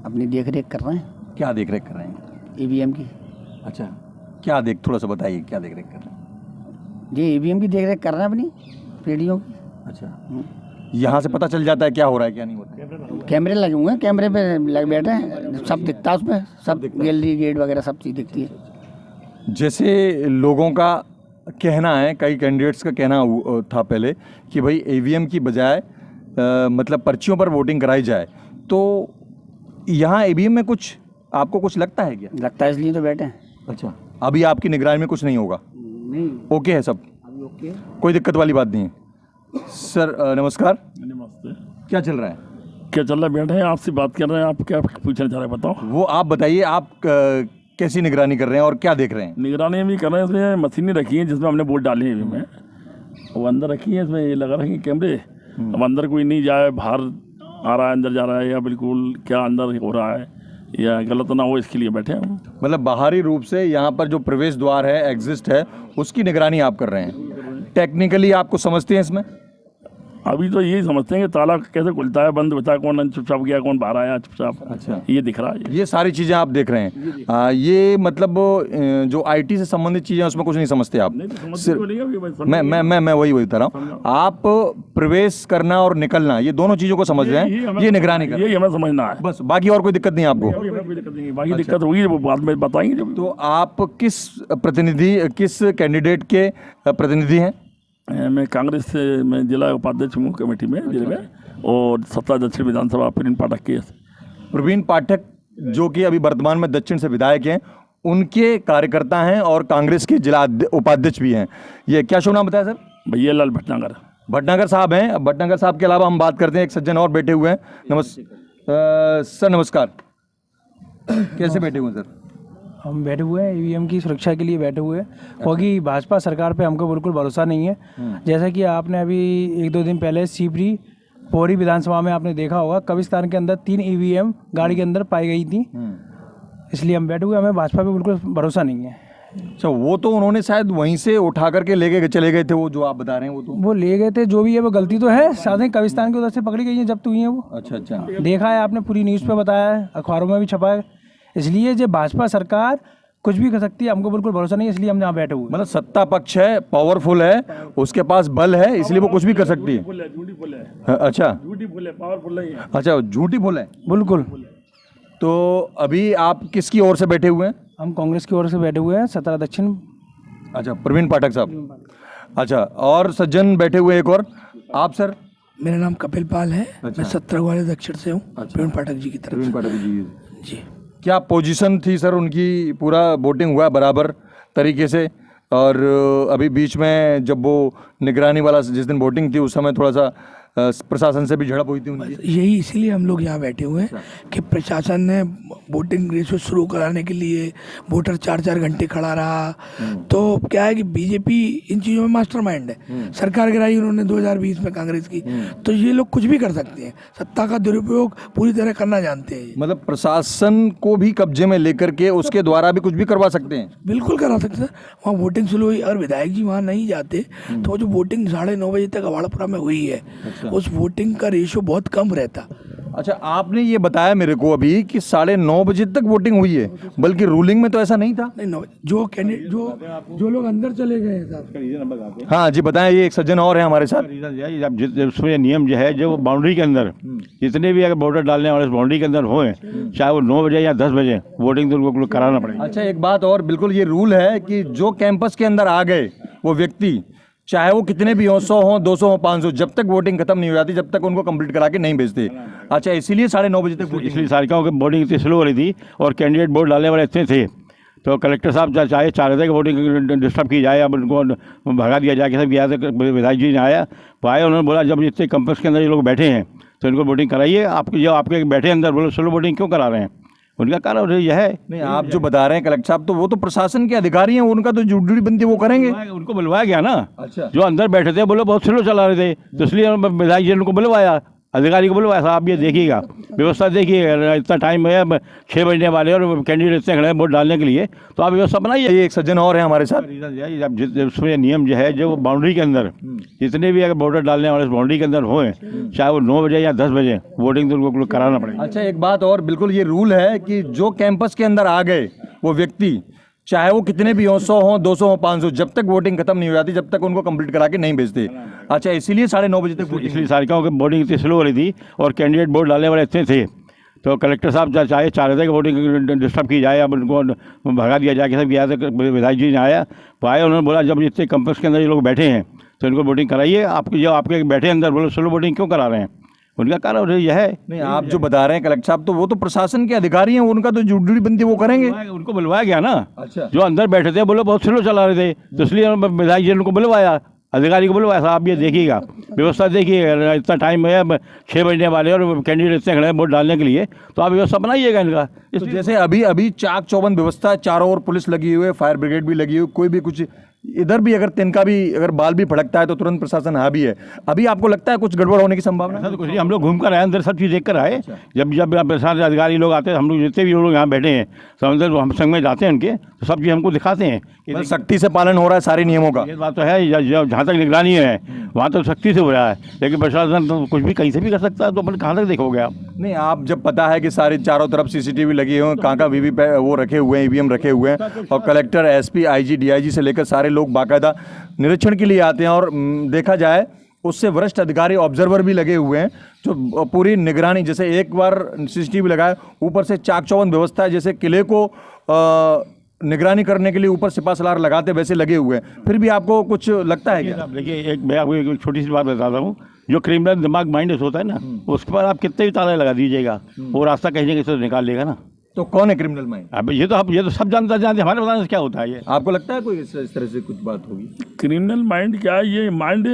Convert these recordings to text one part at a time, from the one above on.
अपनी देख रेख कर रहे हैं। क्या देख रेख कर रहे हैं? ईवीएम की। अच्छा, क्या थोड़ा सा बताइए, क्या देख रेख कर रहे हैं? जी ईवीएम की देख रेख कर रहे हैं अपनी पीढ़ियों की। अच्छा, यहाँ से पता चल जाता है क्या हो रहा है क्या नहीं हो रहा है? कैमरे लगे हुए हैं, कैमरे पे लग बैठे हैं, सब दिखता है उसमें, सब गैलरी गेट वगैरह सब चीज़ दिखती है। जैसे लोगों का कहना है, कई कैंडिडेट्स का कहना था पहले कि भाई ईवीएम की बजाय मतलब पर्चियों पर वोटिंग कराई जाए, तो यहाँ ईवीएम में कुछ आपको कुछ लगता है क्या? लगता है इसलिए तो बैठे हैं। अच्छा, अभी आपकी निगरानी में कुछ नहीं होगा? नहीं, ओके है सब, अभी ओके, कोई दिक्कत वाली बात नहीं है। सर नमस्कार, नमस्ते। क्या चल रहा है? क्या चल रहा है? बैठे हैं, आपसे बात कर रहे हैं। आप क्या पूछना चाह रहे हैं बताओ। वो आप बताइए, आप कैसी निगरानी कर रहे हैं और क्या देख रहे हैं? निगरानी भी कर रहे हैं, इसमें मशीनें रखी हैं जिसमें हमने वोट डाले हैं में, वो अंदर रखी है, इसमें ये लगा रखे हैं कैमरे। अब अंदर कोई नहीं जाए, बाहर आ रहा है अंदर जा रहा है, या बिल्कुल क्या अंदर हो रहा है या गलत ना हो, इसके लिए बैठे हैं। मतलब बाहरी रूप से यहाँ पर जो प्रवेश द्वार है, एग्जिस्ट है, उसकी निगरानी आप कर रहे हैं। टेक्निकली आपको समझते हैं इसमें? अभी तो यही समझते हैं कि ताला कैसे खुलता है, बंद होता है, कौन चुपचाप गया, कौन बाहर आया चुपचाप। अच्छा, ये दिख रहा है। ये सारी चीज़ें आप देख रहे हैं। ये मतलब जो आईटी से संबंधित चीज़ें उसमें कुछ नहीं समझते आप? नहीं तो समझते तो नहीं अभी, बस मैं वही बता रहा हूँ। आप प्रवेश करना और निकलना, ये दोनों चीज़ों को समझ रहे हैं, ये निगरानी कर, यही हमें समझना है। बस, बाकी और कोई दिक्कत नहीं है आपको? कोई दिक्कत नहीं है, बाकी दिक्कत होगी वो बाद में बताएंगे जब। तो आप किस कैंडिडेट के प्रतिनिधि हैं? मैं कांग्रेस से, मैं जिला उपाध्यक्ष हूँ कमेटी में जिले में, और 17 दक्षिण विधानसभा प्रवीण पाठक के। प्रवीण पाठक जो कि अभी वर्तमान में दक्षिण से विधायक हैं, उनके कार्यकर्ता हैं और कांग्रेस के जिला उपाध्यक्ष भी हैं। ये क्या शुभ नाम बताया सर? भैया लाल भटनागर। भटनागर साहब हैं। अब भटनागर साहब के अलावा हम बात करते हैं, एक सज्जन और बैठे हुए हैं। सर नमस्कार, कैसे बैठे हुए हैं सर? हम बैठे हुए हैं ईवीएम की सुरक्षा के लिए बैठे हुए हैं, क्योंकि भाजपा सरकार पे हमको बिल्कुल भरोसा नहीं है। जैसा कि आपने अभी 1-2 दिन पहले सीपरी पौड़ी विधानसभा में आपने देखा होगा, कब्रिस्तान के अंदर 3 ईवीएम गाड़ी के अंदर पाई गई थी। इसलिए हम बैठे हुए, हमें भाजपा पे बिल्कुल भरोसा नहीं है। अच्छा, वो तो उन्होंने शायद वहीं से उठा करके लेके चले गए थे, वो जो आप बता रहे हैं वो ले गए थे, जो भी है वो गलती तो है, साथ कब्रिस्तान की उधर से पकड़ी गई है, जब्त हुई है वो। अच्छा, देखा है आपने, पूरी न्यूज़ पे बताया है, अखबारों में भी छपा है। इसलिए जो भाजपा सरकार कुछ भी कर सकती है, हमको बिल्कुल भरोसा नहीं है, इसलिए हम यहाँ बैठे हुए। मतलब सत्ता पक्ष है, पावरफुल है, उसके पास बल है, इसलिए वो कुछ भी कर सकती है। झूठी फुल है। अच्छा, झूठी फुल है, पावरफुल नहीं है। अच्छा, झूठी फुल है बिल्कुल। तो अभी आप किसकी ओर से बैठे हुए हैं? हम कांग्रेस की ओर से बैठे हुए हैं, 17 दक्षिण। अच्छा, प्रवीण पाठक साहब। अच्छा, और सज्जन बैठे हुए एक और, आप सर? मेरा नाम कपिल पाल है। अच्छा। मैं 17 वाले दक्षिण से हूँ, प्रवीण पाठक जी की तरफ प्रवीण से। पाठक जी। जी, क्या पोजीशन थी सर उनकी? पूरा वोटिंग हुआ बराबर तरीके से? और अभी बीच में जब वो निगरानी वाला जिस दिन वोटिंग थी, उस समय थोड़ा सा प्रशासन से भी झड़प हुई थी उनकी? यही इसीलिए हम लोग यहाँ बैठे हुए हैं कि प्रशासन ने वोटिंग रेशो शुरू कराने के लिए वोटर 4-4 घंटे खड़ा रहा। तो क्या है कि बीजेपी इन चीज़ों में मास्टरमाइंड है। सरकार गिराई उन्होंने 2020 में कांग्रेस की, तो ये लोग कुछ भी कर सकते हैं, सत्ता का दुरुपयोग पूरी तरह करना जानते हैं। मतलब प्रशासन को भी कब्जे में लेकर के उसके द्वारा भी कुछ भी करवा सकते हैं? बिल्कुल करा सकते हैं। वहाँ वोटिंग शुरू हुई और विधायक जी वहाँ नहीं जाते, तो वो जो वोटिंग 9:30 बजे तक अवाड़ापुरा में हुई है, उस वोटिंग का रेशो बहुत कम रहता। अच्छा, आपने ये बताया मेरे को अभी कि 9:30 बजे तक वोटिंग हुई है, बल्कि रूलिंग में तो ऐसा नहीं था। नहीं, जो कैंडिडेट जो लोग अंदर चले गए हैं। हाँ जी, बताएं। ये एक सज्जन और है हमारे साथ। उसमें नियम जो है, जो बाउंड्री के अंदर जितने भी अगर वोटर डालने वाले बाउंड्री के अंदर होए, चाहे वो 9 बजे या 10 बजे, वोटिंग तो उनको कराना पड़ेगा। अच्छा, एक बात और, बिल्कुल ये रूल है कि जो कैंपस के अंदर आ गए वो व्यक्ति, चाहे वो कितने भी हो, 100 हो, 200 हो, 500, जब तक वोटिंग खत्म नहीं हो जाती, जब तक उनको कंप्लीट करा के नहीं भेजते। अच्छा, इसीलिए 9:30 बजे तक इसलिए सारी वोटिंग इतनी स्लो हो रही थी और कैंडिडेट वोट डालने वाले इतने थे, तो कलेक्टर साहब चाहे चाह रहे थे कि वोटिंग डिस्टर्ब की जाए, अब उनको भगा दिया जाए। सब गया था, विधायक जी ने आया, वो आए, उन्होंने बोला जब इतने कैंपस के अंदर ये लोग बैठे हैं तो इनको वोटिंग कराइए। आपके बैठे अंदर, बोलो स्लो वोटिंग क्यों करा रहे हैं? उनका कारण यह है। नहीं, आप जो बता रहे हैं कलेक्टर साहब, तो वो तो प्रशासन के अधिकारी हैं, उनका तो जो ड्यूटी बनती है वो करेंगे। उनको बुलवाया गया ना। अच्छा, जो अंदर बैठे थे बोले बहुत स्लो चला रहे थे, तो इसलिए विधायक जी ने उनको बुलवाया अधिकारी को बोलो ऐसा आप ये देखिएगा, व्यवस्था देखिए, इतना टाइम है, 6 बजने वाले और कैंडिडेट इतने खड़े हैं वोट डालने के लिए, तो आप व्यवस्था बनाइए। ये एक सज्जन और हैं हमारे साथ। रीज़न यह है, जब उसमें नियम जो है, जो बाउंड्री के अंदर जितने भी अगर वोटर डालने वाले बाउंड्री के अंदर हों, चाहे वो 9 बजे या 10 बजे, वोटिंग तो उनको कराना पड़ेगा। अच्छा, एक बात और, बिल्कुल ये रूल है कि जो कैंपस के अंदर आ गए वो व्यक्ति, चाहे वो कितने भी हों, 100 हों, 200 हों, 500, जब तक वोटिंग खत्म नहीं हो जाती, जब तक उनको कंप्लीट करा के नहीं भेजते। अच्छा, इसीलिए 9:30 बजे तक इसलिए सारी क्यों कि वोटिंग इतनी स्लो हो रही थी और कैंडिडेट वोट डालने वाले इतने थे, तो कलेक्टर साहब चाहे चाह रहे थे कि वोटिंग डिस्टर्ब की जाए, अब उनको भगा दिया जाए, सब गया था, विधायक जी ने आया तो आए, उन्होंने बोला जब इतने कैंपस के अंदर ये लोग बैठे हैं तो इनको वोटिंग कराइए। आपके जो आपके बैठे अंदर, बोलो स्लो वोटिंग क्यों करा रहे हैं? उनका कारण यह है। नहीं, आप जो बता रहे हैं कलेक्टर साहब, तो वो तो प्रशासन के अधिकारी हैं, उनका तो जो ड्यूटी बनती है वो करेंगे। उनको बुलवाया गया ना। अच्छा। जो अंदर बैठे थे बोलो बहुत स्लो चला रहे थे, तो इसलिए विधायक जी ने उनको बुलवाया, अधिकारी को बोलो ऐसा आप ये देखिएगा, व्यवस्था देखिए, इतना टाइम है, 6 बजने वाले और कैंडिडेट इतने खड़े हैं वोट डालने के लिए, तो आप व्यवस्था बनाइएगा इनका। तो जैसे अभी चाक चौबंद व्यवस्था, चारों ओर पुलिस लगी हुई है, फायर ब्रिगेड भी लगी हुई है, कोई भी कुछ इधर भी अगर तिनका भी अगर बाल भी फड़कता है तो तुरंत प्रशासन हावी है। अभी आपको लगता है कुछ गड़बड़ होने की संभावना? ऐसा तो कुछ नहीं, हम लोग घूम कर आए, अंदर सब चीज़ देख कर आए। जब प्रशासन अधिकारी लोग आते हैं, हम लोग जितने भी लोग यहाँ बैठे हैं सब अंदर हम संग में जाते हैं उनके, तो सब चीज़ हमको दिखाते हैं कि सख्ती से पालन हो रहा है सारे नियमों का। ये बात तो है, जहाँ तक निगरानी है वहाँ तो सख्ती से हो रहा है, लेकिन प्रशासन तो कुछ भी कहीं से भी कर सकता है, तो अपन कहाँ तक देखोगे आप? नहीं, आप जब पता है कि सारे चारों तरफ सीसीटीवी लगी हुई हैं, कहाँ वीवी पे वो रखे हुए हैं, ईवीएम रखे हुए हैं, और कलेक्टर, एसपी, आईजी, डीआईजी से लेकर सारे लोग बाकायदा निरीक्षण के लिए आते हैं, और देखा जाए उससे वरिष्ठ अधिकारी ऑब्जर्वर भी लगे हुए हैं जो पूरी निगरानी, जैसे एक बार सीसीटीवी लगाए, ऊपर से चाक चौबंद व्यवस्था है, जैसे किले को निगरानी करने के लिए ऊपर सिपा सलार लगाते वैसे लगे हुए हैं। फिर भी आपको कुछ लगता है क्या? देखिए, मैं आपको एक छोटी सी बात बताता हूँ, जो क्रिमिनल दिमाग माइंड होता है ना, उसके पर आप कितने भी ताले लगा दीजिएगा, वो रास्ता कहीं ना कहीं से निकाल लेगा ना। तो कौन है क्रिमिनल माइंड? अब ये तो सब जानते हमारे बताने से क्या होता है ये? आपको लगता है कोई इस तरह से कुछ बात होगी? क्रिमिनल माइंड क्या है? ये माइंड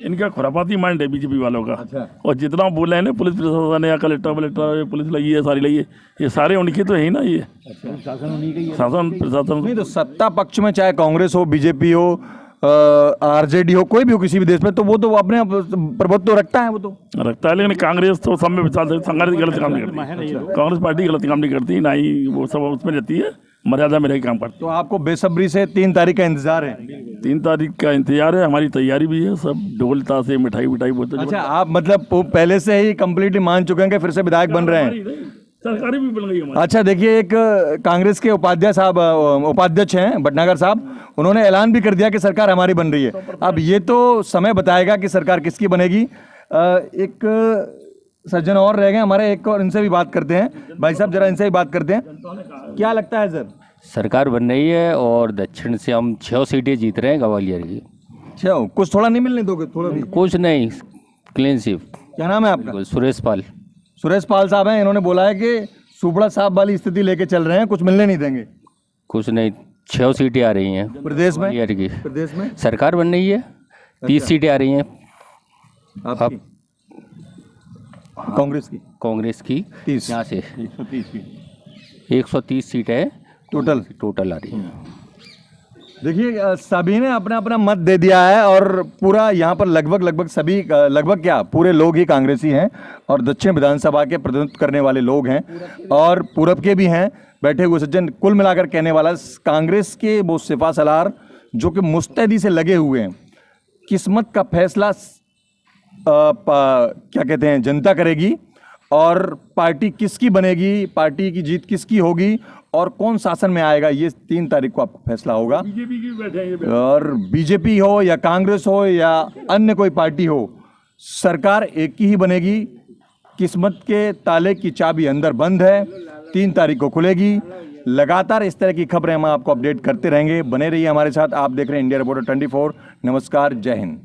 इनका खुरापाती माइंड है बीजेपी वालों का। अच्छा। और जितना बोले हैं ना, पुलिस प्रशासन या कलेक्टर पुलिस लगी है, सारी लगी है, ये सारे उनके तो है ही ना। ये शासन प्रशासन नहीं, तो सत्ता पक्ष में चाहे कांग्रेस हो, बीजेपी हो, आरजेडी हो, कोई भी हो किसी भी देश में, तो वो तो अपने प्रभुत्व तो रखता है, वो तो रखता है, लेकिन कांग्रेस तो सब में संघर्ष गलत काम नहीं करती। कांग्रेस पार्टी गलत काम नहीं करती, ना ही वो सब उसमें रहती है, मर्यादा में रह काम करती। तो आपको बेसब्री से 3 तारीख का इंतजार है? 3 तारीख का इंतजार है, हमारी तैयारी भी है, सब ढोलता से मिठाई बोलते। अच्छा, आप मतलब पहले से ही कंप्लीटली मान चुके हैं कि फिर से विधायक बन रहे हैं? सरकारी भी बन गई हमारी। अच्छा, देखिए, एक कांग्रेस के उपाध्यक्ष हैं भटनागर साहब, उन्होंने ऐलान भी कर दिया कि सरकार हमारी बन रही है। अब ये तो समय बताएगा कि सरकार किसकी बनेगी। एक सज्जन और रह गए हमारे, एक और इनसे भी बात करते हैं। भाई साहब, जरा इनसे भी बात करते हैं, क्या लगता है सर? सरकार बन रही है और दक्षिण से हम 6 सीटें जीत रहे हैं ग्वालियर की। अच्छा, कुछ थोड़ा नहीं मिलने दोगे? थोड़ा भी कुछ नहीं, क्लीन स्वीप। क्या नाम है आपका? सुरेश पाल। सुरेश पाल साहब हैं, इन्होंने बोला है कि सुबड़ा साहब वाली स्थिति लेके चल रहे हैं, कुछ मिलने नहीं देंगे। कुछ नहीं, 6 सीटें आ रही हैं प्रदेश में? ग्वालियर की प्रदेश में सरकार बन रही है, 30 सीटें आ रही हैं आपकी? कांग्रेस की 30, यहाँ से 130 सीटें टोटल आ रही हैं। देखिए, सभी ने अपना अपना मत दे दिया है, और पूरा यहाँ पर लगभग सभी, लगभग क्या, पूरे लोग ही कांग्रेसी हैं, और दक्षिण विधानसभा के प्रतिनिधित्व करने वाले लोग हैं, और पूरब के भी हैं बैठे हुए सज्जन। कुल मिलाकर कहने वाला, कांग्रेस के वो सिपा सलार जो कि मुस्तैदी से लगे हुए हैं, किस्मत का फैसला क्या कहते हैं, जनता करेगी, और पार्टी किसकी बनेगी, पार्टी की जीत किसकी होगी, और कौन शासन में आएगा, ये 3 तारीख को आपको फैसला होगा। बीजेपी की बैठे हैं, और बीजेपी हो या कांग्रेस हो या अन्य कोई पार्टी हो, सरकार एक ही बनेगी। किस्मत के ताले की चाबी अंदर बंद है, 3 तारीख को खुलेगी। लगातार इस तरह की खबरें हम आपको अपडेट करते रहेंगे, बने रहिए हमारे साथ। आप देख रहे हैं इंडिया रिपोर्टर 24। नमस्कार, जय हिंद।